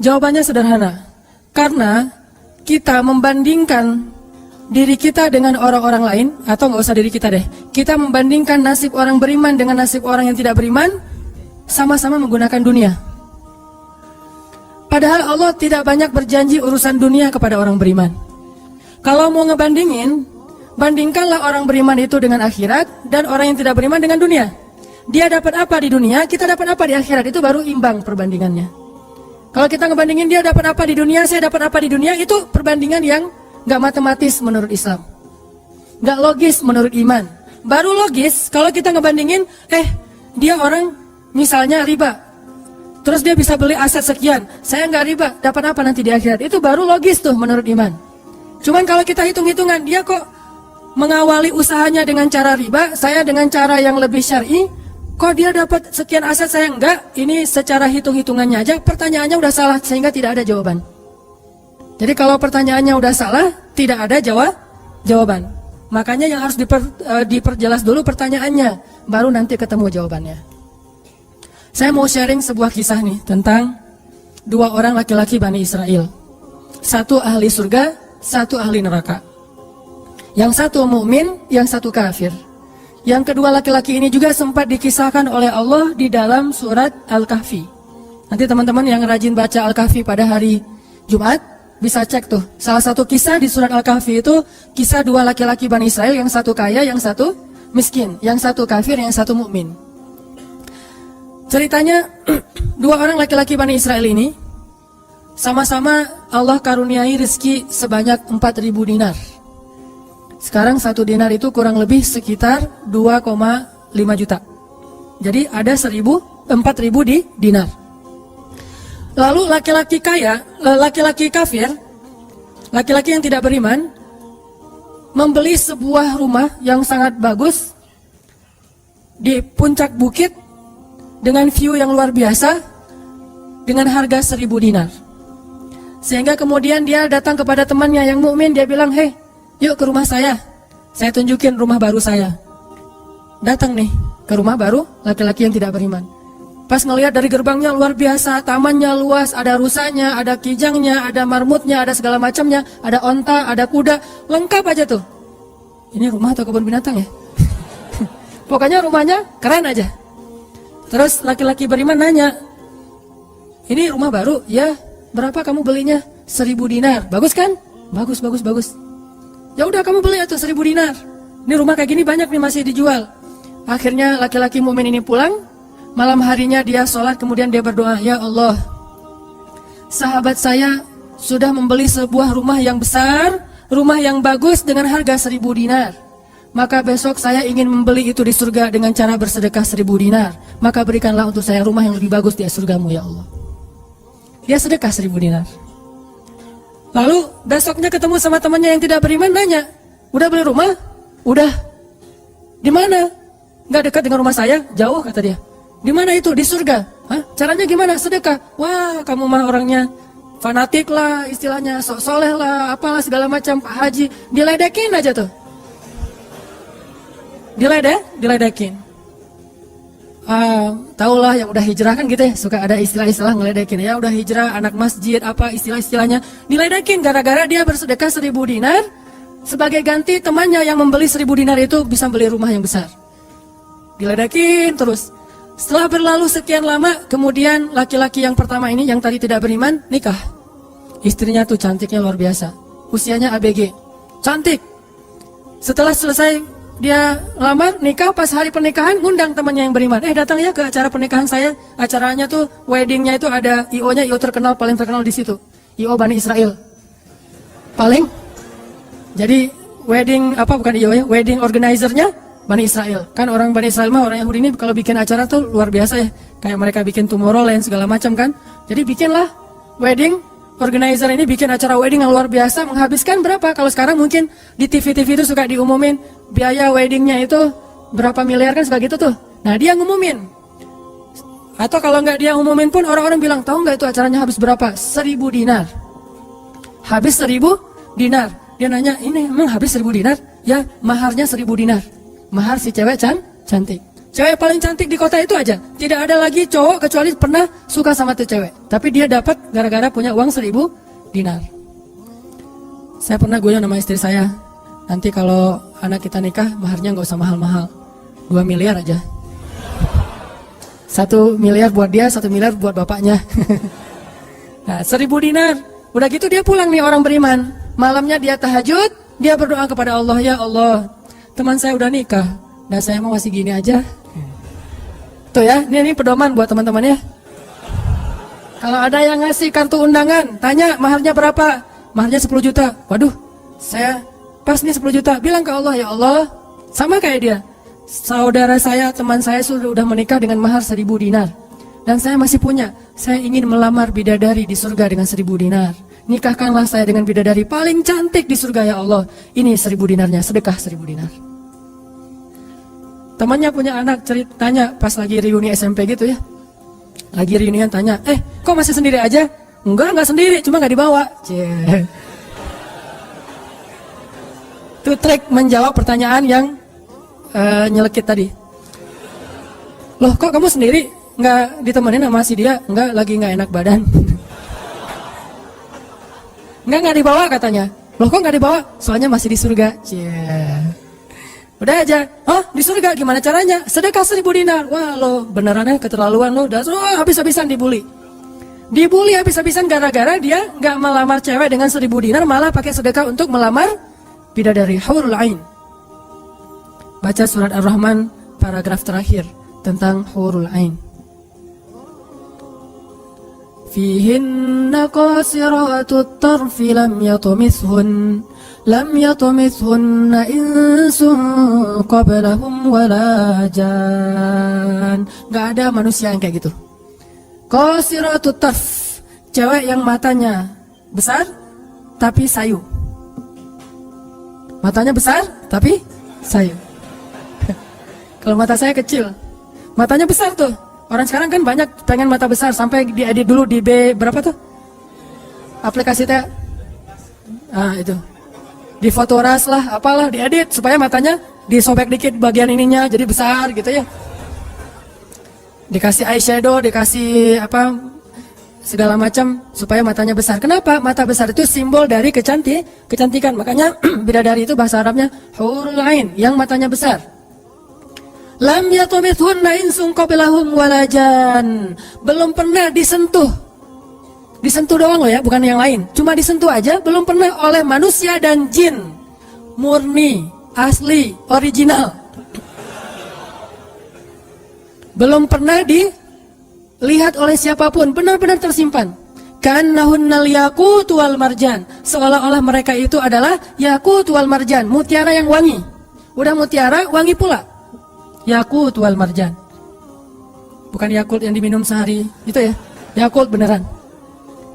Jawabannya sederhana. Karena kita membandingkan diri kita dengan orang-orang lain, atau nggak usah diri kita deh, kita membandingkan nasib orang beriman dengan nasib orang yang tidak beriman, sama-sama menggunakan dunia. Padahal Allah tidak banyak berjanji urusan dunia kepada orang beriman. Kalau mau ngebandingin, bandingkanlah orang beriman itu dengan akhirat dan orang yang tidak beriman dengan dunia. Dia dapat apa di dunia, kita dapat apa di akhirat, itu baru imbang perbandingannya. Kalau kita ngebandingin dia dapat apa di dunia, saya dapat apa di dunia, itu perbandingan yang gak matematis menurut Islam, gak logis menurut iman. Baru logis kalau kita ngebandingin, dia orang misalnya riba, terus dia bisa beli aset sekian, saya nggak riba, dapat apa nanti di akhirat, itu baru logis tuh menurut iman. Cuman kalau kita hitung-hitungan, dia kok mengawali usahanya dengan cara riba, saya dengan cara yang lebih syar'i, kok dia dapat sekian aset, saya enggak. Ini secara hitung-hitungannya aja pertanyaannya udah salah, sehingga tidak ada jawaban. Jadi kalau pertanyaannya udah salah, tidak ada jawaban. Makanya yang harus diperjelas dulu pertanyaannya, baru nanti ketemu jawabannya. Saya mau sharing sebuah kisah nih tentang dua orang laki-laki Bani Israel. Satu ahli surga, satu ahli neraka. Yang satu mukmin, yang satu kafir. Yang kedua laki-laki ini juga sempat dikisahkan oleh Allah di dalam surat Al-Kahfi. Nanti teman-teman yang rajin baca Al-Kahfi pada hari Jumat bisa cek tuh. Salah satu kisah di surat Al-Kahfi itu kisah dua laki-laki Bani Israel, yang satu kaya, yang satu miskin, yang satu kafir, yang satu mukmin. Ceritanya dua orang laki-laki Bani Israel ini sama-sama Allah karuniai rezeki sebanyak 4.000 dinar. Sekarang 1 dinar itu kurang lebih sekitar 2,5 juta. Jadi ada 4.000 di dinar. Lalu laki-laki kaya, laki-laki kafir, laki-laki yang tidak beriman, membeli sebuah rumah yang sangat bagus di puncak bukit dengan view yang luar biasa dengan harga 1.000 dinar. Sehingga kemudian dia datang kepada temannya yang mukmin, dia bilang, "Hei, yuk ke rumah saya tunjukin rumah baru saya." Datang nih ke rumah baru laki-laki yang tidak beriman. Pas ngelihat dari gerbangnya luar biasa, tamannya luas, ada rusanya, ada kijangnya, ada marmutnya, ada segala macamnya, ada onta, ada kuda, lengkap aja tuh. Ini rumah atau kebun binatang ya? Pokoknya rumahnya keren aja. Terus laki-laki beriman nanya, "Ini rumah baru?" "Ya." "Berapa kamu belinya?" 1.000 dinar. "Bagus kan?" "Bagus." "Ya udah kamu beli atau 1.000 dinar. Ini rumah kayak gini banyak nih masih dijual." Akhirnya laki-laki mukmin ini pulang. Malam harinya dia sholat, kemudian dia berdoa, "Ya Allah, sahabat saya sudah membeli sebuah rumah yang besar, rumah yang bagus dengan harga 1.000 dinar. Maka besok saya ingin membeli itu di surga dengan cara bersedekah 1.000 dinar. Maka berikanlah untuk saya rumah yang lebih bagus di surgamu ya Allah." Dia sedekah 1.000 dinar. Lalu besoknya ketemu sama temannya yang tidak beriman, nanya, "Udah beli rumah?" "Udah." "Di mana?" "Nggak dekat dengan rumah saya, jauh," kata dia. "Di mana itu?" "Di surga." "Hah? Caranya gimana?" "Sedekah." "Wah, kamu mah orangnya fanatik lah, istilahnya sok soleh lah, apalah segala macam, Pak Haji." Diledekin aja tuh. Diledekin. Taulah yang udah hijrah kan gitu ya, suka ada istilah-istilah ngeledekin. Ya udah hijrah, anak masjid, apa istilah-istilahnya. Diledekin gara-gara dia bersedekah 1.000 dinar. Sebagai ganti temannya yang membeli 1.000 dinar itu bisa beli rumah yang besar. Diledekin terus. Setelah berlalu sekian lama, kemudian laki-laki yang pertama ini yang tadi tidak beriman nikah. Istrinya tuh cantiknya luar biasa, usianya ABG, cantik. Setelah selesai dia lamar, nikah, pas hari pernikahan ngundang temannya yang beriman. Datang ya ke acara pernikahan saya. Acaranya tuh weddingnya itu ada IO-nya, IO terkenal, paling terkenal di situ, IO Bani Israel. Paling. Jadi wedding bukan IO ya, wedding organizer-nya Bani Israel. Kan orang Bani Israel mah, orang Yahudi ini kalau bikin acara tuh luar biasa ya. Kayak mereka bikin Tomorrowland segala macam kan. Jadi bikinlah wedding organizer ini bikin acara wedding yang luar biasa, menghabiskan berapa? Kalau sekarang mungkin di TV-TV itu suka diumumin biaya weddingnya itu berapa miliar kan, suka gitu tuh. Nah dia ngumumin. Atau kalau nggak dia ngumumin pun orang-orang bilang, "Tahu nggak itu acaranya habis berapa?" 1.000 dinar. Habis 1.000 dinar. Dia nanya, "Ini emang habis 1.000 dinar?" "Ya, maharnya 1.000 dinar. Mahar si cewek cantik." Cewek paling cantik di kota itu aja. Tidak ada lagi cowok kecuali pernah suka sama tuh cewek. Tapi dia dapat gara-gara punya uang 1000 dinar. Saya pernah guyon sama istri saya. Nanti kalau anak kita nikah, maharnya nggak usah mahal-mahal. 2 miliar aja. 1 miliar buat dia, 1 miliar buat bapaknya. Nah, 1000 dinar. Udah gitu dia pulang nih orang beriman. Malamnya dia tahajud, dia berdoa kepada Allah, ya Allah, teman saya udah nikah, dan saya mau masih gini aja. Tuh ya, ini pedoman buat teman-teman ya. Kalau ada yang ngasih kartu undangan, tanya maharnya berapa? Maharnya 10 juta. Waduh, saya pas nih 10 juta. Bilang ke Allah, ya Allah, sama kayak dia. Saudara saya, teman saya sudah menikah dengan mahar 1000 dinar. Dan saya masih punya. Saya ingin melamar bidadari di surga dengan 1000 dinar. Nikahkanlah saya dengan bidadari paling cantik di surga, ya Allah. Ini 1000 dinarnya, sedekah 1000 dinar. Temannya punya anak, tanya pas lagi reuni SMP gitu ya. Lagi reunian tanya, kok masih sendiri aja? Enggak sendiri, cuma gak dibawa. Itu trik menjawab pertanyaan yang nyelekit tadi. Loh, kok kamu sendiri? Nggak ditemenin sama si dia? Enggak, lagi nggak enak badan. Nggak dibawa katanya. Loh, kok nggak dibawa? Soalnya masih di surga. Udah aja. Oh, di surga gimana caranya? Sedekah 1000 dinar. Wah, lo benerannya keterlaluan lo. Udah habis-habisan dibully. Dibully habis-habisan gara-gara dia nggak melamar cewek dengan 1000 dinar, malah pakai sedekah untuk melamar bidadari hurul ain. Baca surat Ar-Rahman paragraf terakhir tentang hurul ain. Fihinna qasiratut tarfi lam yatumithunna insun qablahum wala jan. Gak ada manusia yang kayak gitu. Qasiratut tarf, cewek yang matanya besar tapi sayu. Matanya besar tapi sayu. Kalau mata saya kecil, matanya besar tuh. Orang sekarang kan banyak pengen mata besar, sampai diedit dulu di berapa tuh? Aplikasi teh. Itu. Di Fotoras lah, apalah diedit supaya matanya disobek dikit bagian ininya jadi besar gitu ya. Dikasih eyeshadow, dikasih segala macam supaya matanya besar. Kenapa? Mata besar itu simbol dari kecantikan. Makanya bidadari itu bahasa Arabnya hurul ain, yang matanya besar. Lam yatumithunna insun qablahum walajan. Belum pernah disentuh. Disentuh doang loh ya, bukan yang lain. Cuma disentuh aja, belum pernah oleh manusia dan jin. Murni, asli, original. Belum pernah dilihat oleh siapapun, benar-benar tersimpan. Kannahunnal yaqut wal marjan. Seolah-olah mereka itu adalah yaqut wal marjan, mutiara yang wangi. Udah mutiara, wangi pula. Yakult wal marjan. Bukan Yakult yang diminum sehari, itu ya. Yakult beneran.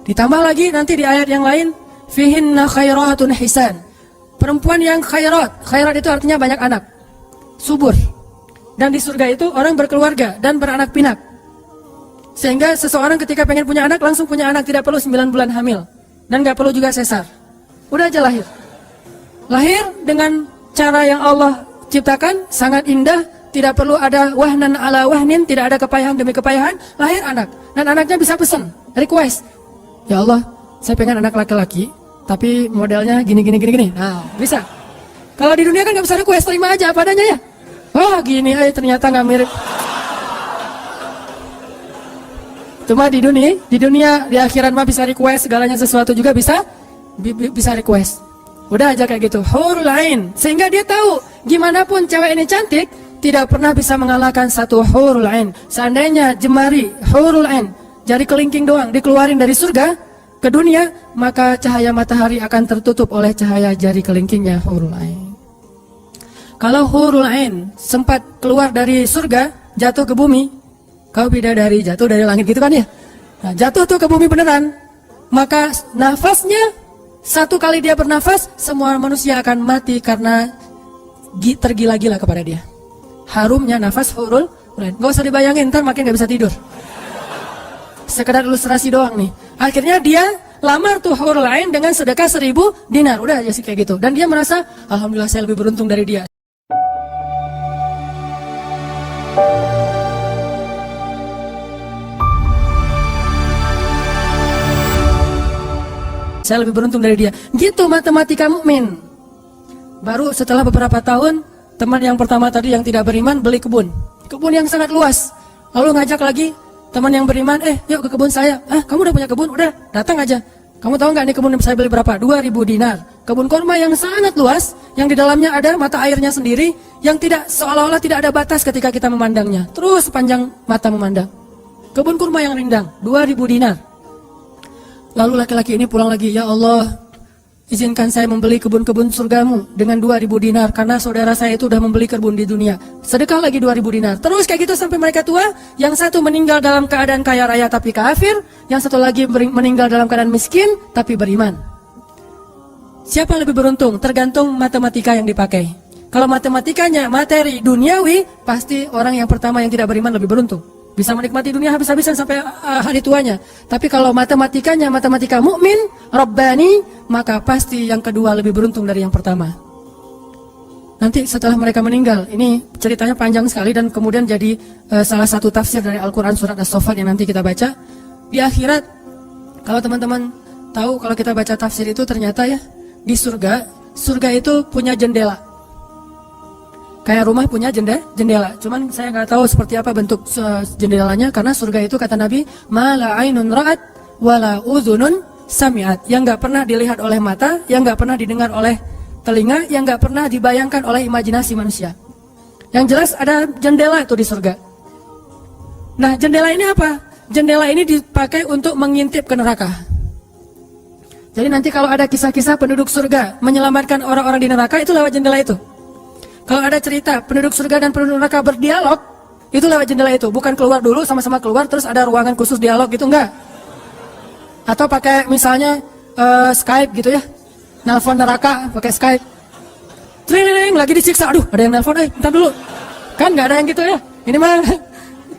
Ditambah lagi nanti di ayat yang lain, fihinna khairatun hisan. Perempuan yang khairat. Khairat itu artinya banyak anak. Subur. Dan di surga itu orang berkeluarga dan beranak pinak. Sehingga seseorang ketika pengen punya anak langsung punya anak, tidak perlu 9 bulan hamil. Dan gak perlu juga sesar. Udah aja lahir. Lahir dengan cara yang Allah ciptakan, sangat indah. Tidak perlu ada wahnan ala wahnin, tidak ada kepayahan demi kepayahan, lahir anak. Dan anaknya bisa pesan, request. Ya Allah, saya pengen anak laki-laki, tapi modelnya gini. Nah, bisa. Kalau di dunia kan gak bisa request, terima aja apa adanya ya. Wah, gini ternyata gak mirip. Cuma di dunia, di akhirat mah bisa request, segalanya sesuatu juga bisa request. Udah aja kayak gitu, hurul ain. Sehingga dia tahu, gimana pun cewek ini cantik, tidak pernah bisa mengalahkan satu hurul ain. Seandainya jemari hurul ain, jari kelingking doang, dikeluarin dari surga ke dunia, maka cahaya matahari akan tertutup oleh cahaya jari kelingkingnya hurul ain. Kalau hurul ain sempat keluar dari surga, jatuh ke bumi, kau bidadari jatuh dari langit gitu kan ya. Nah, jatuh tuh ke bumi beneran, maka nafasnya, satu kali dia bernafas, semua manusia akan mati karena tergila-gila kepada dia. Harumnya nafas hurul ain. Gak usah dibayangin, ntar makin gak bisa tidur. Sekedar ilustrasi doang nih. Akhirnya dia lamar tuh hurul ain dengan sedekah 1000 dinar. Udah aja sih kayak gitu. Dan dia merasa, alhamdulillah saya lebih beruntung dari dia. saya lebih beruntung dari dia. Gitu matematika mukmin. Baru setelah beberapa tahun, teman yang pertama tadi yang tidak beriman beli kebun yang sangat luas. Lalu ngajak lagi teman yang beriman, yuk ke kebun saya. Kamu udah punya kebun? Udah, datang aja. Kamu tahu nggak nih kebun saya beli berapa? 2.000 dinar. Kebun kurma yang sangat luas, yang di dalamnya ada mata airnya sendiri, yang tidak seolah-olah tidak ada batas ketika kita memandangnya. Terus sepanjang mata memandang. Kebun kurma yang rindang, 2.000 dinar. Lalu laki-laki ini pulang lagi, ya Allah, izinkan saya membeli kebun-kebun surgamu dengan 2.000 dinar, karena saudara saya itu udah membeli kebun di dunia. Sedekah lagi 2.000 dinar. Terus kayak gitu sampai mereka tua. Yang satu meninggal dalam keadaan kaya raya tapi kafir, yang satu lagi meninggal dalam keadaan miskin tapi beriman. Siapa lebih beruntung? Tergantung matematika yang dipakai. Kalau matematikanya materi duniawi, pasti orang yang pertama yang tidak beriman lebih beruntung. Bisa menikmati dunia habis-habisan sampai hari tuanya. Tapi kalau matematikanya matematika mukmin, Rabbani, maka pasti yang kedua lebih beruntung dari yang pertama. Nanti setelah mereka meninggal, ini ceritanya panjang sekali dan kemudian jadi salah satu tafsir dari Al-Quran surat As-Saffat yang nanti kita baca. Di akhirat, kalau teman-teman tahu, kalau kita baca tafsir itu ternyata ya, di surga itu punya jendela. Kayak rumah punya jendela. Cuman saya nggak tahu seperti apa bentuk jendelanya, karena surga itu kata Nabi, ma la ainun ra'at wa la udhunun sami'at, yang nggak pernah dilihat oleh mata, yang nggak pernah didengar oleh telinga, yang nggak pernah dibayangkan oleh imajinasi manusia. Yang jelas ada jendela itu di surga. Nah, jendela ini apa? Jendela ini dipakai untuk mengintip ke neraka. Jadi nanti kalau ada kisah-kisah penduduk surga menyelamatkan orang-orang di neraka, itu lewat jendela itu. Kalau ada cerita penduduk surga dan penduduk neraka berdialog, itu lewat jendela itu. Bukan keluar dulu, sama-sama keluar terus ada ruangan khusus dialog gitu, enggak. Atau pakai misalnya Skype gitu ya, nelfon neraka pakai Skype. Tring, lagi disiksa, aduh ada yang nelfon, bentar dulu. Kan nggak ada yang gitu ya. Ini mah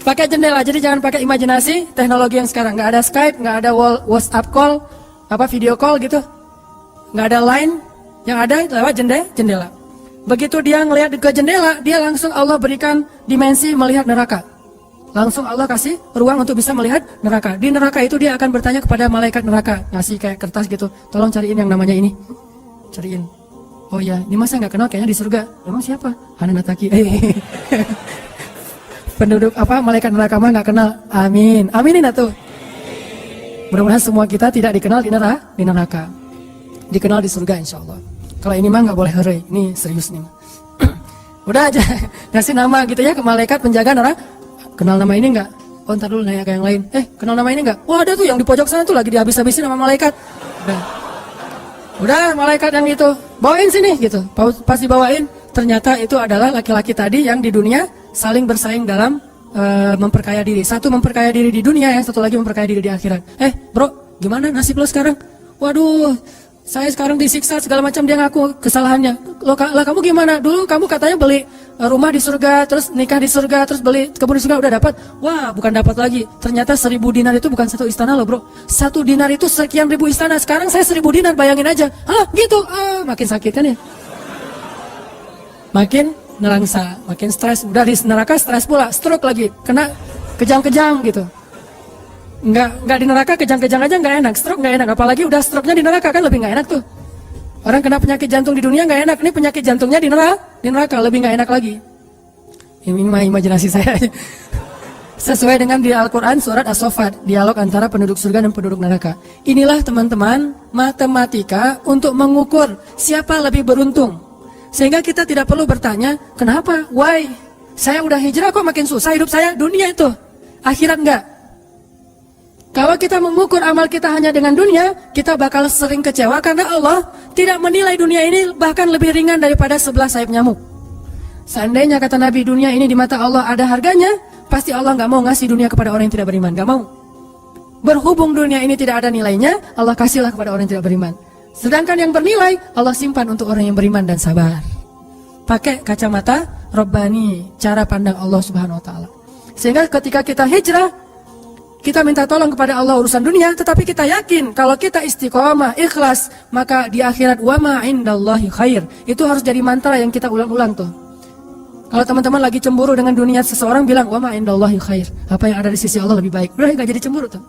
pakai jendela. Jadi jangan pakai imajinasi teknologi yang sekarang. Nggak ada Skype, nggak ada WhatsApp call, video call gitu. Nggak ada line, yang ada lewat jendela. Begitu dia ngelihat ke jendela, dia langsung Allah berikan dimensi melihat neraka. Langsung Allah kasih ruang untuk bisa melihat neraka. Di neraka itu dia akan bertanya kepada malaikat neraka, ngasih kayak kertas gitu, tolong cariin yang namanya ini. Cariin. Oh ya, ini masa nggak kenal kayaknya di surga. Emang siapa? Hananataki. Penduduk malaikat neraka mah nggak kenal. Amin. Aminin atuh. Mudah-mudahan semua kita tidak dikenal di neraka. Dikenal di surga insya Allah. Kalau ini mah nggak boleh hore, ini serius nih. Udah aja ngasih nama gitu ya ke malaikat penjaga neraka. Kenal nama ini nggak? Oh ntar dulu nanya ke yang lain. Kenal nama ini nggak? Wah ada tuh yang di pojok sana tuh lagi dihabis-habisin sama malaikat. Udah malaikat yang itu bawain sini gitu. Pas dibawain ternyata itu adalah laki-laki tadi yang di dunia saling bersaing dalam memperkaya diri. Satu memperkaya diri di dunia, yang satu lagi memperkaya diri di akhirat. Bro, gimana nasib lo sekarang? Waduh, saya sekarang disiksa segala macam, dia ngaku kesalahannya. Lah kamu gimana? Dulu kamu katanya beli rumah di surga, terus nikah di surga, terus beli kebun di surga, udah dapat. Wah, bukan dapat lagi. Ternyata 1.000 dinar itu bukan satu istana loh, bro. 1 dinar itu sekian ribu istana. Sekarang saya 1.000 dinar, bayangin aja. Gitu. Makin sakit kan ya? Makin nerangsa, makin stres. Udah di neraka stres pula, stroke lagi, kena kejang-kejang gitu. Nggak di neraka kejang-kejang aja nggak enak, stroke nggak enak, apalagi udah stroke-nya di neraka kan lebih nggak enak tuh. Orang kena penyakit jantung di dunia nggak enak, ini penyakit jantungnya di neraka lebih nggak enak lagi. Ini mah imajinasi saya. Sesuai dengan di Al-Quran surat As-Saffat, dialog antara penduduk surga dan penduduk neraka. Inilah teman-teman matematika untuk mengukur siapa lebih beruntung. Sehingga kita tidak perlu bertanya, kenapa? Why? Saya udah hijrah kok makin susah hidup saya, dunia itu. Akhirat enggak. Kalau kita mengukur amal kita hanya dengan dunia, kita bakal sering kecewa karena Allah tidak menilai dunia ini bahkan lebih ringan daripada 11 sayap nyamuk. Seandainya kata Nabi, dunia ini di mata Allah ada harganya, pasti Allah nggak mau ngasih dunia kepada orang yang tidak beriman, nggak mau. Berhubung dunia ini tidak ada nilainya, Allah kasihlah kepada orang yang tidak beriman. Sedangkan yang bernilai, Allah simpan untuk orang yang beriman dan sabar. Pakai kacamata Rabbani, cara pandang Allah Subhanahu Wa Taala. Sehingga ketika kita hijrah, kita minta tolong kepada Allah urusan dunia, tetapi kita yakin kalau kita istiqomah, ikhlas, maka di akhirat wa ma indallahi khair. Itu harus jadi mantra yang kita ulang-ulang tuh. Kalau teman-teman lagi cemburu dengan dunia, seseorang bilang wa ma indallahi khair. Apa yang ada di sisi Allah lebih baik. Udah nggak jadi cemburu tuh.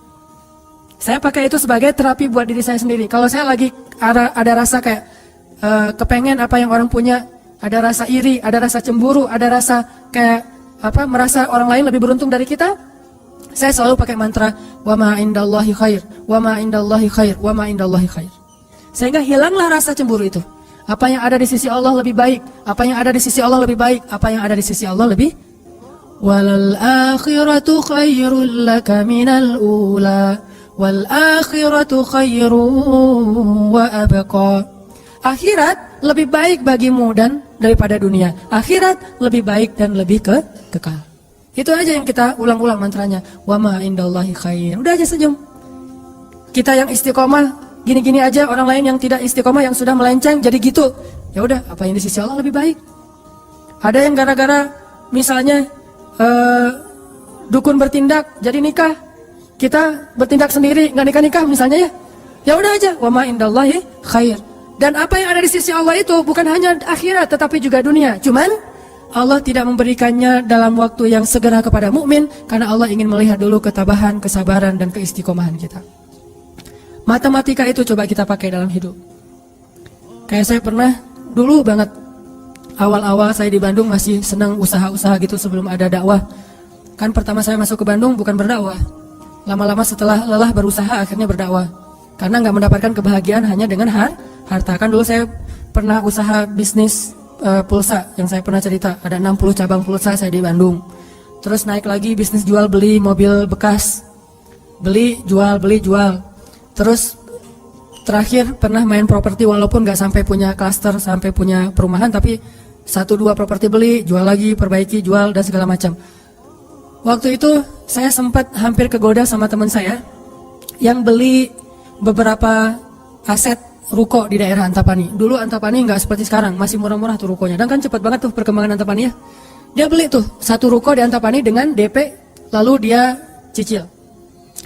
Saya pakai itu sebagai terapi buat diri saya sendiri. Kalau saya lagi ada rasa kayak kepengen apa yang orang punya, ada rasa iri, ada rasa cemburu, ada rasa kayak merasa orang lain lebih beruntung dari kita, saya selalu pakai mantra wa ma indallahi khair, wa ma indallahi khair, wa ma indallahi khair. Sehingga hilanglah rasa cemburu itu. Apa yang ada di sisi Allah lebih baik, apa yang ada di sisi Allah lebih baik, apa yang ada di sisi Allah lebih. Walal akhiratu khairul laka minal ula, wal akhiratu khairun wa abqa. Akhirat lebih baik bagimu dan daripada dunia. Akhirat lebih baik dan lebih kekal. Itu aja yang kita ulang-ulang mantranya. Wa ma indallahi khair. Udah aja senyum. Kita yang istiqomah gini-gini aja, orang lain yang tidak istiqomah yang sudah melenceng jadi gitu. Ya udah, apa yang di sisi Allah lebih baik. Ada yang gara-gara misalnya dukun bertindak jadi nikah, kita bertindak sendiri nggak nikah-nikah misalnya ya. Ya udah aja, wa ma indallahi khair. Dan apa yang ada di sisi Allah itu bukan hanya akhirat tetapi juga dunia. Cuman Allah tidak memberikannya dalam waktu yang segera kepada mukmin karena Allah ingin melihat dulu ketabahan, kesabaran dan keistiqomahan kita. Matematika itu coba kita pakai dalam hidup. Kayak saya pernah dulu banget awal-awal saya di Bandung masih senang usaha-usaha gitu sebelum ada dakwah. Kan pertama saya masuk ke Bandung bukan berdakwah. Lama-lama setelah lelah berusaha akhirnya berdakwah. Karena nggak mendapatkan kebahagiaan hanya dengan harta. Kan dulu saya pernah usaha bisnis pulsa yang saya pernah cerita. Ada 60 cabang pulsa saya di Bandung. Terus naik lagi bisnis jual beli mobil bekas. Beli, jual. Terus terakhir pernah main properti walaupun nggak sampai punya klaster, sampai punya perumahan. Tapi 1-2 properti beli, jual lagi, perbaiki, jual dan segala macam. Waktu itu saya sempat hampir kegoda sama teman saya yang beli beberapa aset ruko di daerah Antapani. Dulu Antapani nggak seperti sekarang, masih murah-murah tuh rukonya. Dan kan cepat banget tuh perkembangan Antapani ya. Dia beli tuh 1 ruko di Antapani dengan DP, lalu dia cicil.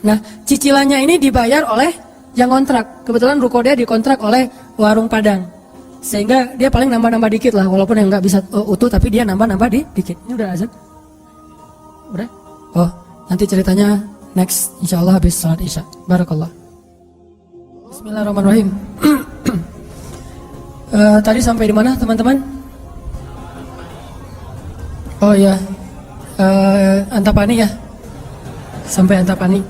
Nah, cicilannya ini dibayar oleh yang kontrak. Kebetulan ruko dia dikontrak oleh warung Padang. Sehingga dia paling nambah-nambah dikit lah, walaupun yang nggak bisa utuh, tapi dia nambah-nambah dikit. Ini udah azan? Udah? Oh, nanti ceritanya next, insya Allah habis salat isya. Barakallah. Bismillahirrahmanirrahim. Tadi sampai di mana teman-teman? Oh ya, Antapani ya. Sampai Antapani.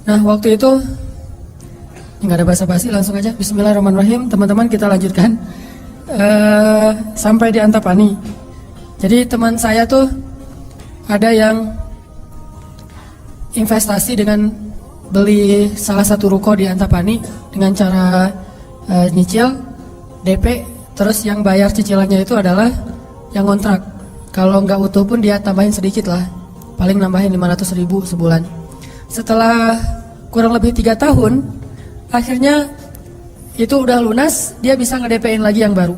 Nah waktu itu nggak ada basa-basi, langsung aja. Bismillahirrahmanirrahim. Teman-teman kita lanjutkan. Sampai di Antapani. Jadi teman saya tuh ada yang investasi dengan beli salah satu ruko di Antapani dengan cara nyicil DP, terus yang bayar cicilannya itu adalah yang kontrak. Kalau nggak utuh pun dia tambahin sedikit lah, paling nambahin 500.000 sebulan. Setelah kurang lebih 3 tahun, akhirnya itu udah lunas, dia bisa nge-DP-in lagi yang baru.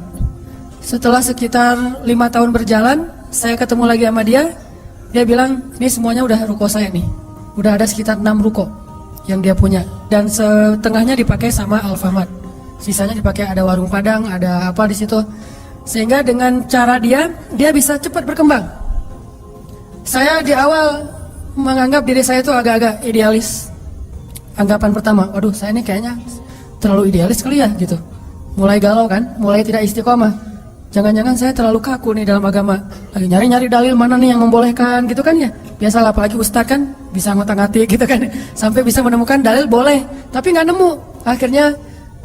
Setelah sekitar 5 tahun berjalan, saya ketemu lagi sama dia. Dia bilang, ini semuanya udah ruko saya nih. Udah ada sekitar 6 ruko yang dia punya. Dan setengahnya dipakai sama Alfamart. Sisanya dipakai ada warung Padang, ada apa di situ. Sehingga dengan cara dia bisa cepat berkembang. Saya di awal menganggap diri saya itu agak-agak idealis. Anggapan pertama, waduh saya ini kayaknya terlalu idealis kali ya gitu. Mulai galau kan, mulai tidak istiqomah. Jangan-jangan saya terlalu kaku nih dalam agama. Lagi nyari-nyari dalil mana nih yang membolehkan gitu kan ya. Biasalah apalagi ustadz kan bisa ngotak-ngatik gitu kan. Sampai bisa menemukan dalil boleh, tapi nggak nemu. Akhirnya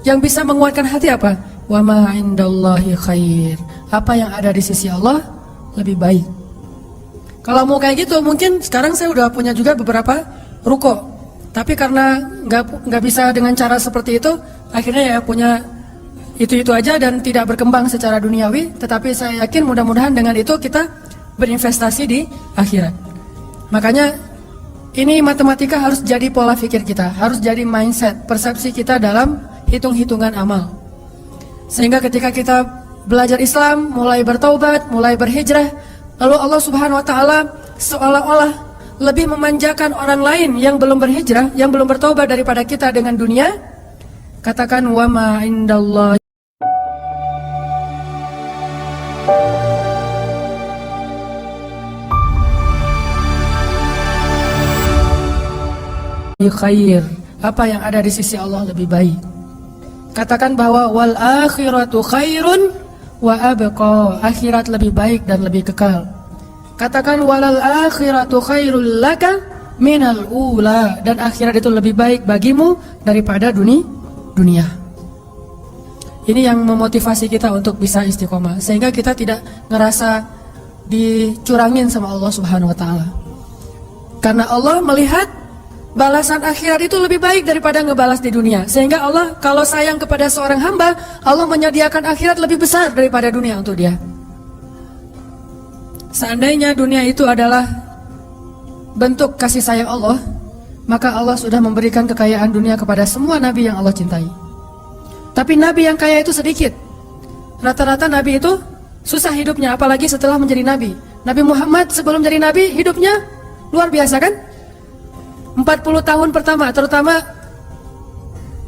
yang bisa menguatkan hati apa? Wa ma indallahi khair. Apa yang ada di sisi Allah lebih baik. Kalau mau kayak gitu mungkin sekarang saya udah punya juga beberapa ruko. Tapi karena nggak bisa dengan cara seperti itu, akhirnya ya punya itu aja dan tidak berkembang secara duniawi. Tetapi saya yakin mudah-mudahan dengan itu kita berinvestasi di akhirat. Makanya ini matematika harus jadi pola pikir kita, harus jadi mindset, persepsi kita dalam hitung-hitungan amal. Sehingga ketika kita belajar Islam, mulai bertaubat, mulai berhijrah, lalu Allah Subhanahu wa taala seolah-olah lebih memanjakan orang lain yang belum berhijrah, yang belum bertaubat daripada kita dengan dunia. Katakan wa ma indallahi khair. Apa yang ada di sisi Allah lebih baik. Katakan bahwa wal akhiratu khairun wa abqa. Akhirat lebih baik dan lebih kekal. Katakan walal akhiratu khairul laka minal ula. Dan akhirat itu lebih baik bagimu daripada dunia. Ini yang memotivasi kita untuk bisa istiqomah, sehingga kita tidak ngerasa dicurangin sama Allah Subhanahu wa taala. Karena Allah melihat balasan akhirat itu lebih baik daripada ngebalas di dunia. Sehingga Allah kalau sayang kepada seorang hamba, Allah menyediakan akhirat lebih besar daripada dunia untuk dia. Seandainya dunia itu adalah bentuk kasih sayang Allah, maka Allah sudah memberikan kekayaan dunia kepada semua nabi yang Allah cintai. Tapi nabi yang kaya itu sedikit. Rata-rata nabi itu susah hidupnya, apalagi setelah menjadi nabi. Nabi Muhammad sebelum jadi nabi hidupnya luar biasa kan? 40 tahun pertama, terutama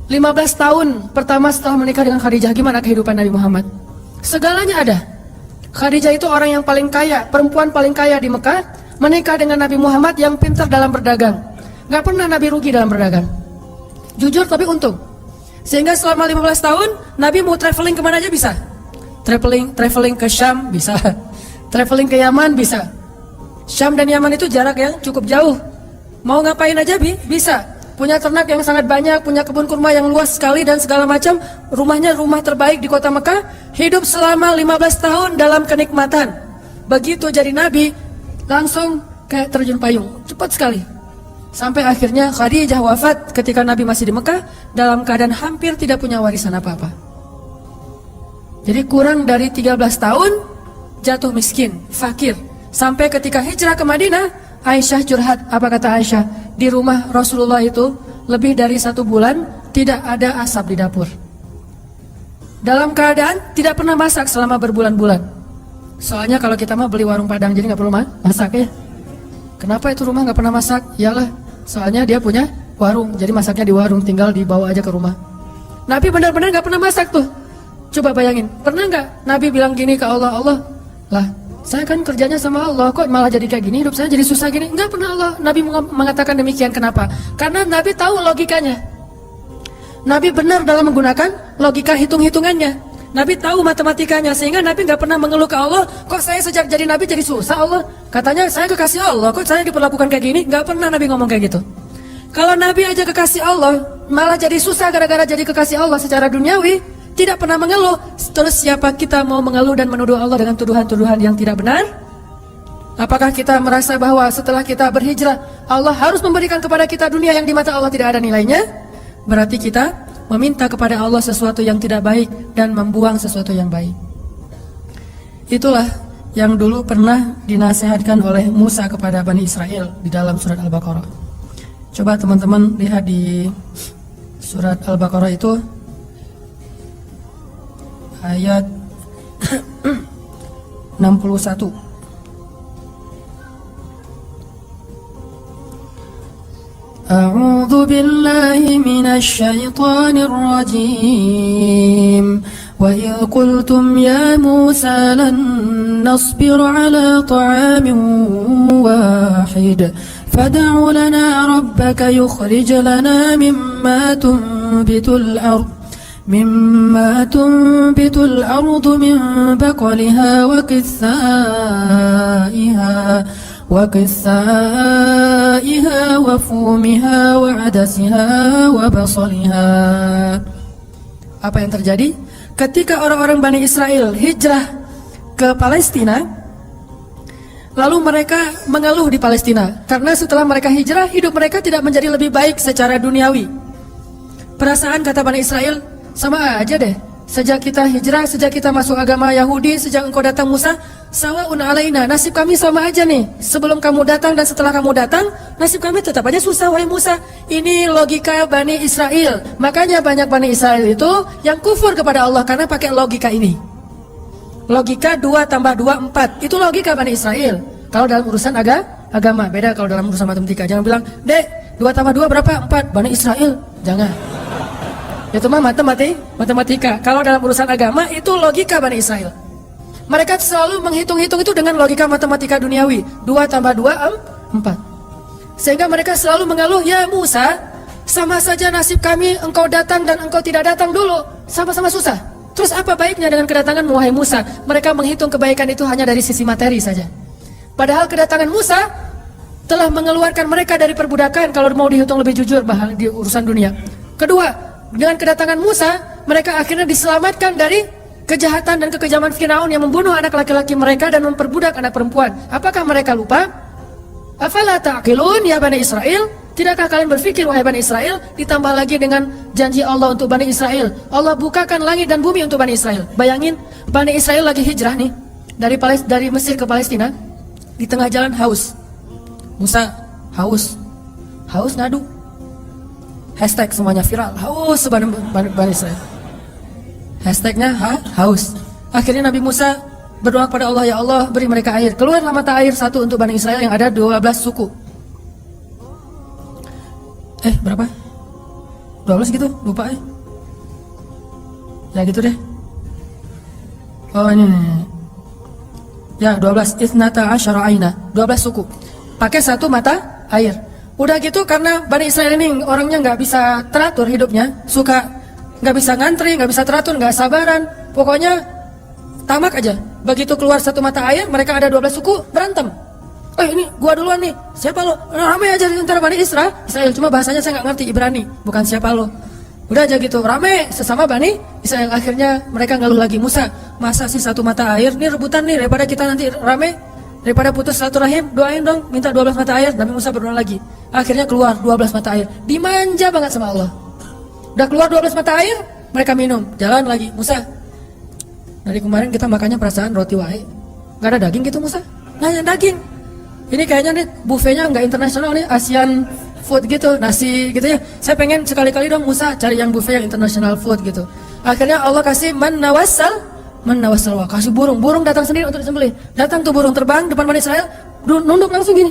15 tahun pertama setelah menikah dengan Khadijah, gimana kehidupan Nabi Muhammad? Segalanya ada. Khadijah itu orang yang paling kaya, perempuan paling kaya di Mekah, menikah dengan Nabi Muhammad yang pintar dalam berdagang. Gak pernah Nabi rugi dalam berdagang. Jujur tapi untung. Sehingga selama 15 tahun Nabi mau traveling kemana aja bisa. Traveling ke Syam bisa. Traveling ke Yaman bisa. Syam dan Yaman itu jarak yang cukup jauh. Mau ngapain aja bisa. Punya ternak yang sangat banyak, punya kebun kurma yang luas sekali dan segala macam. Rumahnya rumah terbaik di kota Mekah. Hidup selama 15 tahun dalam kenikmatan. Begitu jadi Nabi, langsung kayak terjun payung. Cepat sekali. Sampai akhirnya Khadijah wafat ketika Nabi masih di Mekah dalam keadaan hampir tidak punya warisan apa-apa. Jadi kurang dari 13 tahun jatuh miskin, fakir. Sampai ketika hijrah ke Madinah, Aisyah curhat. Apa kata Aisyah? Di rumah Rasulullah itu lebih dari 1 bulan tidak ada asap di dapur. Dalam keadaan tidak pernah masak selama berbulan-bulan. Soalnya kalau kita mah beli warung Padang jadi nggak perlu masak ya. Kenapa itu rumah nggak pernah masak? Iyalah, soalnya dia punya warung, jadi masaknya di warung, tinggal dibawa aja ke rumah. Nabi benar-benar nggak pernah masak tuh. Coba bayangin, pernah nggak Nabi bilang gini ke Allah, Allah, lah saya kan kerjanya sama Allah, kok malah jadi kayak gini, hidup saya jadi susah gini? Nggak pernah Allah Nabi mengatakan demikian. Kenapa? Karena Nabi tahu logikanya. Nabi benar dalam menggunakan logika hitung-hitungannya. Nabi tahu matematikanya, sehingga Nabi nggak pernah mengeluh ke Allah, kok saya sejak jadi Nabi jadi susah Allah. Katanya saya kekasih Allah, kok saya diperlakukan kayak gini? Nggak pernah Nabi ngomong kayak gitu. Kalau Nabi aja kekasih Allah, malah jadi susah gara-gara jadi kekasih Allah secara duniawi, tidak pernah mengeluh. Terus siapa kita mau mengeluh dan menuduh Allah dengan tuduhan-tuduhan yang tidak benar? Apakah kita merasa bahwa setelah kita berhijrah, Allah harus memberikan kepada kita dunia yang di mata Allah tidak ada nilainya? Berarti kita meminta kepada Allah sesuatu yang tidak baik dan membuang sesuatu yang baik. Itulah yang dulu pernah dinasihatkan oleh Musa kepada Bani Israel di dalam surat Al-Baqarah. Coba teman-teman lihat di surat Al-Baqarah itu ayat 61. أعوذ بالله من الشيطان الرجيم وإذ قلتم يا موسى لن نصبر على طعام واحد فادع لنا ربك يخرج لنا مما تنبت الأرض من بقلها وقثائها وفومها وعدسها وبصلها. Apa yang terjadi? Ketika orang-orang Bani Israel hijrah ke Palestina, lalu mereka mengeluh di Palestina karena setelah mereka hijrah, hidup mereka tidak menjadi lebih baik secara duniawi. Perasaan kata Bani Israel, sama aja deh. Sejak kita hijrah, sejak kita masuk agama Yahudi, sejak engkau datang Musa, sawa'un alaina, nasib kami sama aja nih. Sebelum kamu datang dan setelah kamu datang, nasib kami tetap aja susah, wahai Musa. Ini logika Bani Israel. Makanya banyak Bani Israel itu yang kufur kepada Allah karena pakai logika ini. Logika 2 tambah 2, 4. Itu logika Bani Israel. Kalau dalam urusan agama, beda kalau dalam urusan matematika. Jangan bilang, Dek, 2 tambah 2 berapa? 4. Bani Israel. Jangan. Itu mah matematika. Kalau dalam urusan agama itu logika Bani Israel. Mereka selalu menghitung-hitung itu dengan logika matematika duniawi. 2 tambah 2, 4. Sehingga mereka selalu mengeluh, ya Musa, sama saja nasib kami engkau datang dan engkau tidak datang dulu, sama-sama susah. Terus apa baiknya dengan kedatangan wahai Musa? Mereka menghitung kebaikan itu hanya dari sisi materi saja. Padahal kedatangan Musa telah mengeluarkan mereka dari perbudakan kalau mau dihitung lebih jujur di urusan dunia. Kedua, dengan kedatangan Musa, mereka akhirnya diselamatkan dari kejahatan dan kekejaman Firaun yang membunuh anak laki-laki mereka dan memperbudak anak perempuan. Apakah mereka lupa? Afala ta'qilun ya Bani Israel? Tidakkah kalian berpikir wahai Bani Israel? Ditambah lagi dengan janji Allah untuk Bani Israel. Allah bukakan langit dan bumi untuk Bani Israel. Bayangin, Bani Israel lagi hijrah nih dari Mesir ke Palestina. Di tengah jalan haus. Musa haus ngadu. Hashtag semuanya viral. Haus Bani Israel. Hashtagnya haus. Akhirnya Nabi Musa berdoa kepada Allah, ya Allah beri mereka air. Keluarlah mata air satu untuk Bani Israel yang ada 12 suku. Berapa? 12 gitu? Lupa ya gitu deh. Oh ini. Ya 12. Ithnata asyara aina. 12 suku. Pakai satu mata air. Udah gitu karena Bani Israel ini orangnya nggak bisa teratur hidupnya. Suka nggak bisa ngantri, nggak bisa teratur, nggak sabaran. Pokoknya tamak aja. Begitu keluar satu mata air, mereka ada 12 suku berantem. Ini gua duluan nih. Siapa lo? Ramai aja antara Bani Israel. Cuma bahasanya saya nggak ngerti Ibrani. Bukan siapa lo. Udah aja gitu, rame sesama Bani Israel. Akhirnya mereka ngeluh lagi, Musa, masa sih satu mata air? Nih rebutan nih, daripada kita nanti rame, daripada putus silaturahim, doain dong, minta 12 mata air. Nabi Musa berdoa lagi. Akhirnya keluar 12 mata air. Dimanja banget sama Allah. Udah keluar 12 mata air, mereka minum. Jalan lagi, Musa, dari kemarin kita makannya perasaan roti wae, nggak ada daging gitu Musa? Nanya daging. Ini kayaknya nih buffetnya nggak internasional nih, Asian food gitu, nasi gitu ya. Saya pengen sekali-kali dong Musa cari yang buffet yang international food gitu. Akhirnya Allah kasih man nawasal, kasih burung datang sendiri untuk disembelih. Datang tuh burung terbang depan Bani Israel, nunduk langsung gini.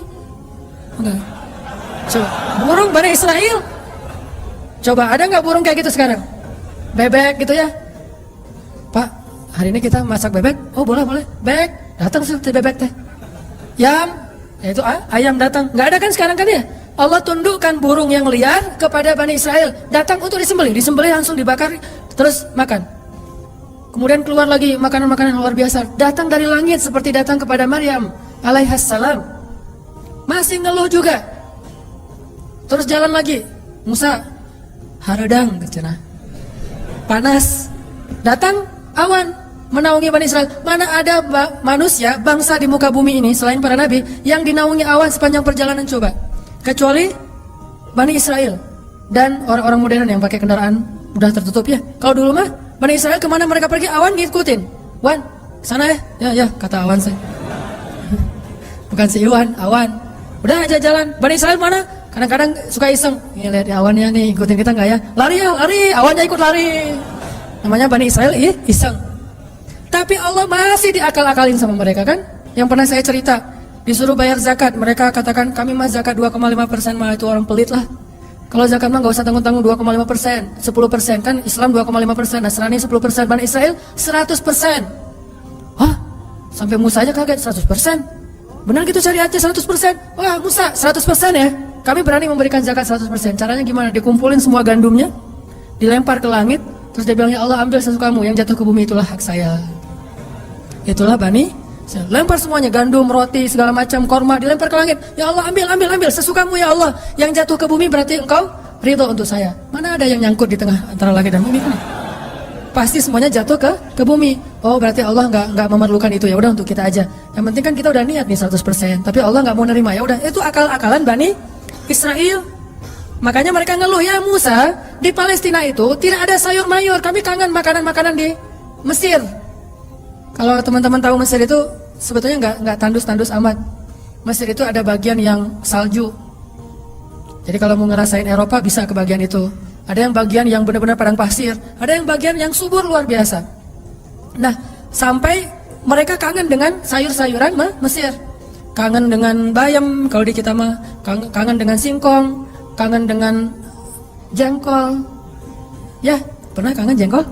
Enggak. Coba burung Bani Israel. Coba ada nggak burung kayak gitu sekarang? Bebek gitu ya. Pak, hari ini kita masak bebek. Oh boleh. Bebek, datang seperti bebek teh. Yaitu ayam datang. Nggak ada kan sekarang kan ya? Allah tundukkan burung yang liar kepada Bani Israel. Datang untuk disembelih langsung dibakar, terus makan. Kemudian keluar lagi makanan-makanan luar biasa. Datang dari langit seperti datang kepada Maryam alaihassalam. Masih ngeluh juga. Terus jalan lagi. Musa, haradang cenah. Panas. Datang awan menaungi Bani Israel. Mana ada manusia, bangsa di muka bumi ini selain para nabi yang dinaungi awan sepanjang perjalanan coba? Kecuali Bani Israel dan orang-orang modern yang pakai kendaraan udah tertutup ya. Kalau dulu mah Bani Israel kemana mereka pergi awan ngikutin. Wan, sana ya. Ya kata awan saya. Bukan si Iwan, awan. Udah aja jalan. Bani Israel mana? Kadang-kadang suka iseng. Nih lihat awannya nih, ikutin kita nggak ya? Lari, awannya ikut lari. Namanya Bani Israel iseng. Tapi Allah masih diakal-akalin sama mereka kan? Yang pernah saya cerita, disuruh bayar zakat, mereka katakan kami mah zakat 2,5%, mah itu orang pelit lah. Kalau zakat mah gak usah tanggung-tanggung 2,5%, 10% kan Islam 2,5%, Nasrani 10%, Bani Israel 100%. Hah? Sampai Musa aja kaget 100%. Benar gitu syariatnya 100%? Wah Musa 100% ya? Kami berani memberikan zakat 100%. Caranya gimana? Dikumpulin semua gandumnya, dilempar ke langit, terus dia bilang ya Allah ambil sesukamu, yang jatuh ke bumi itulah hak saya. Itulah Bani, lempar semuanya, gandum, roti, segala macam, korma, dilempar ke langit. Ya Allah ambil sesukamu ya Allah. Yang jatuh ke bumi berarti engkau ridho untuk saya. Mana ada yang nyangkut di tengah antara langit dan bumi kan? Pasti semuanya jatuh ke bumi. Oh berarti Allah nggak memerlukan itu, ya udah untuk kita aja. Yang penting kan kita udah niat nih 100%. Tapi Allah nggak mau nerima, ya udah itu akal-akalan Bani Israel. Makanya mereka ngeluh, ya Musa, di Palestina itu tidak ada sayur mayur. Kami kangen makanan-makanan di Mesir. Kalau teman-teman tahu Mesir itu sebetulnya nggak tandus-tandus amat. Mesir itu ada bagian yang salju. Jadi kalau mau ngerasain Eropa bisa ke bagian itu. Ada yang bagian yang benar-benar padang pasir. Ada yang bagian yang subur luar biasa. Nah, sampai mereka kangen dengan sayur-sayuran Mesir. Kangen dengan bayam kalau di kita mah, kangen dengan singkong, kangen dengan jengkol. Ya, pernah kangen jengkol?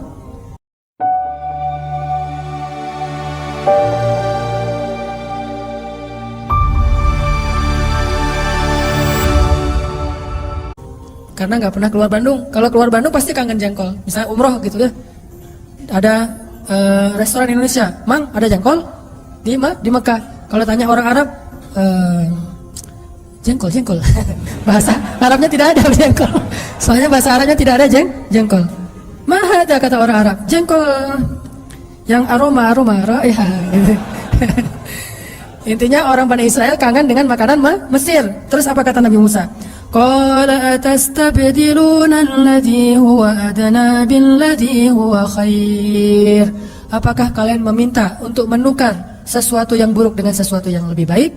karena nggak pernah keluar Bandung. Kalau keluar Bandung pasti kangen jengkol. Misalnya umroh gitu ya, ada restoran Indonesia, Mang ada jengkol di Mekah. Kalau tanya orang Arab, jengkol. Bahasa Arabnya tidak ada jengkol. Soalnya bahasa Arabnya tidak ada jengkol. Mahada kata orang Arab, jengkol yang aroma raiha. Intinya orang Bani Israel kangen dengan makanan Mesir. Terus apa kata Nabi Musa? Qala atastabdiluna alladhi huwa adna billadhi huwa khair. Apakah kalian meminta untuk menukar sesuatu yang buruk dengan sesuatu yang lebih baik?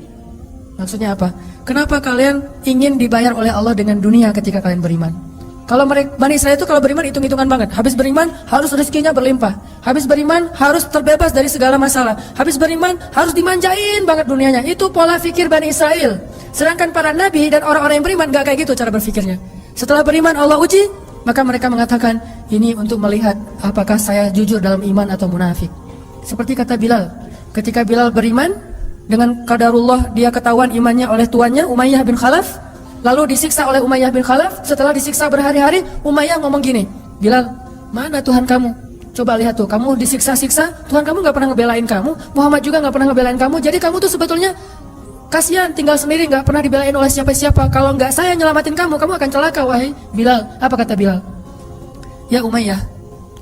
Maksudnya apa? Kenapa kalian ingin dibayar oleh Allah dengan dunia ketika kalian beriman? Kalau Bani Israel itu kalau beriman hitung-hitungan banget. Habis beriman harus rezekinya berlimpah. Habis beriman harus terbebas dari segala masalah. Habis beriman harus dimanjain banget dunianya. Itu pola pikir Bani Israel. Sedangkan para nabi dan orang-orang yang beriman gak kayak gitu cara berpikirnya. Setelah beriman Allah uji, maka mereka mengatakan, ini untuk melihat apakah saya jujur dalam iman atau munafik. Seperti kata Bilal, ketika Bilal beriman, dengan qadarullah dia ketahuan imannya oleh tuannya Umayyah bin Khalaf, lalu disiksa oleh Umayyah bin Khalaf. Setelah disiksa berhari-hari, Umayyah ngomong gini, Bilal, mana Tuhan kamu? Coba lihat tuh, kamu disiksa-siksa, Tuhan kamu gak pernah ngebelain kamu, Muhammad juga gak pernah ngebelain kamu, jadi kamu tuh sebetulnya kasihan tinggal sendiri, gak pernah dibelain oleh siapa-siapa. Kalau gak saya nyelamatin kamu, kamu akan celaka wahai Bilal. Apa kata Bilal? Ya Umayyah,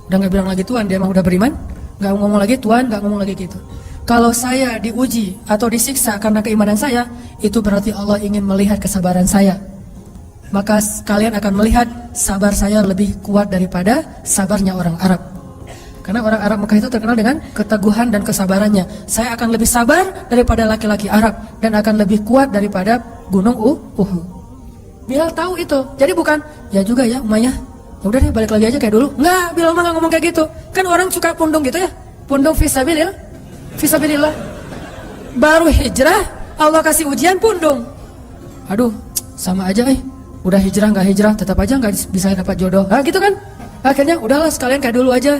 udah gak bilang lagi Tuhan, dia emang udah beriman, gak ngomong lagi Tuhan, gak ngomong lagi gitu. Kalau saya diuji atau disiksa karena keimanan saya, itu berarti Allah ingin melihat kesabaran saya. Maka kalian akan melihat sabar saya lebih kuat daripada sabarnya orang Arab. Karena orang Arab Mekah itu terkenal dengan keteguhan dan kesabarannya. Saya akan lebih sabar daripada laki-laki Arab dan akan lebih kuat daripada gunung Uhud. Bilal tahu itu. Jadi bukan, ya juga ya Umayyah, ya udah deh balik lagi aja kayak dulu. Enggak, Bilal mah gak ngomong kayak gitu. Kan orang suka pundung gitu ya. Pundung fisabilillah. Baru hijrah, Allah kasih ujian pundung. Aduh, sama aja udah hijrah gak hijrah, tetap aja gak bisa dapat jodoh. Nah gitu kan. Akhirnya udahlah sekalian kayak dulu aja.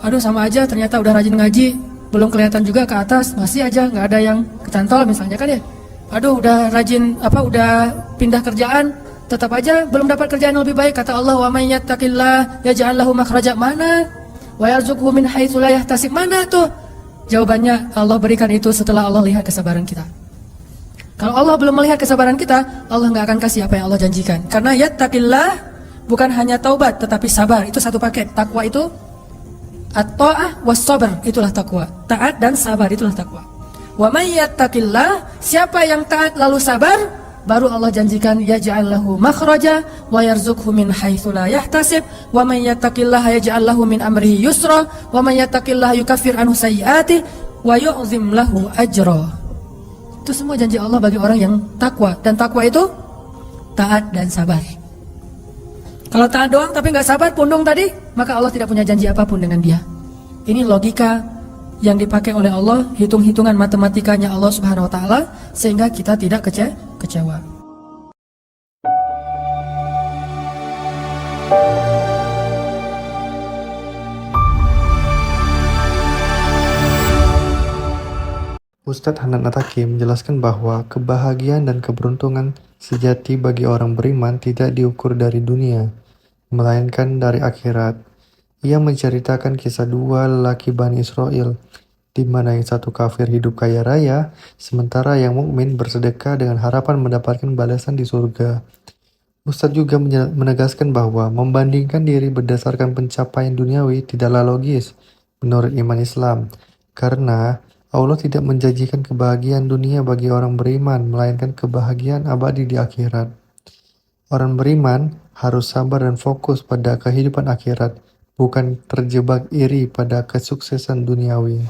Aduh sama aja, ternyata udah rajin ngaji, belum kelihatan juga ke atas, masih aja nggak ada yang kecantol misalnya kan ya. Aduh udah rajin udah pindah kerjaan, tetap aja belum dapat kerjaan yang lebih baik. Kata Allah, wa may yattaqillah yaj'al lahu makhraja, mana? Wa yarzuqhu min haitsu la yahtasib, mana tuh? Jawabannya Allah berikan itu setelah Allah lihat kesabaran kita. Kalau Allah belum melihat kesabaran kita, Allah nggak akan kasih apa yang Allah janjikan. Karena yattaqillah bukan hanya taubat tetapi sabar, itu satu paket. Takwa itu at-ta'ah was-sabr, itulah takwa. Taat dan sabar, itulah takwa. Wa may yattaqillah, siapa yang taat lalu sabar, baru Allah janjikan yaj'al lahu makhraja wa yarzuqhu min haitsu la yahtasib, wa may yattaqillah yaj'al lahu min amrihi yusra, wa may yattaqillah yukaffir anhu sayyi'atihi wa yu'zim lahu ajra. Itu semua janji Allah bagi orang yang takwa, dan takwa itu taat dan sabar. Kalau taat doang tapi nggak sabar, pundung tadi, maka Allah tidak punya janji apapun dengan dia. Ini logika yang dipakai oleh Allah, hitung-hitungan matematikanya Allah Subhanahu wa taala, sehingga kita tidak kecewa. Ustadz Hanan At-Taqi menjelaskan bahwa kebahagiaan dan keberuntungan sejati bagi orang beriman tidak diukur dari dunia, melainkan dari akhirat. Ia menceritakan kisah dua lelaki Bani Israel, di mana yang satu kafir hidup kaya raya, sementara yang mukmin bersedekah dengan harapan mendapatkan balasan di surga. Ustadz juga menegaskan bahwa membandingkan diri berdasarkan pencapaian duniawi tidaklah logis menurut iman Islam, karena Allah tidak menjanjikan kebahagiaan dunia bagi orang beriman, melainkan kebahagiaan abadi di akhirat. Orang beriman harus sabar dan fokus pada kehidupan akhirat, bukan terjebak iri pada kesuksesan duniawi.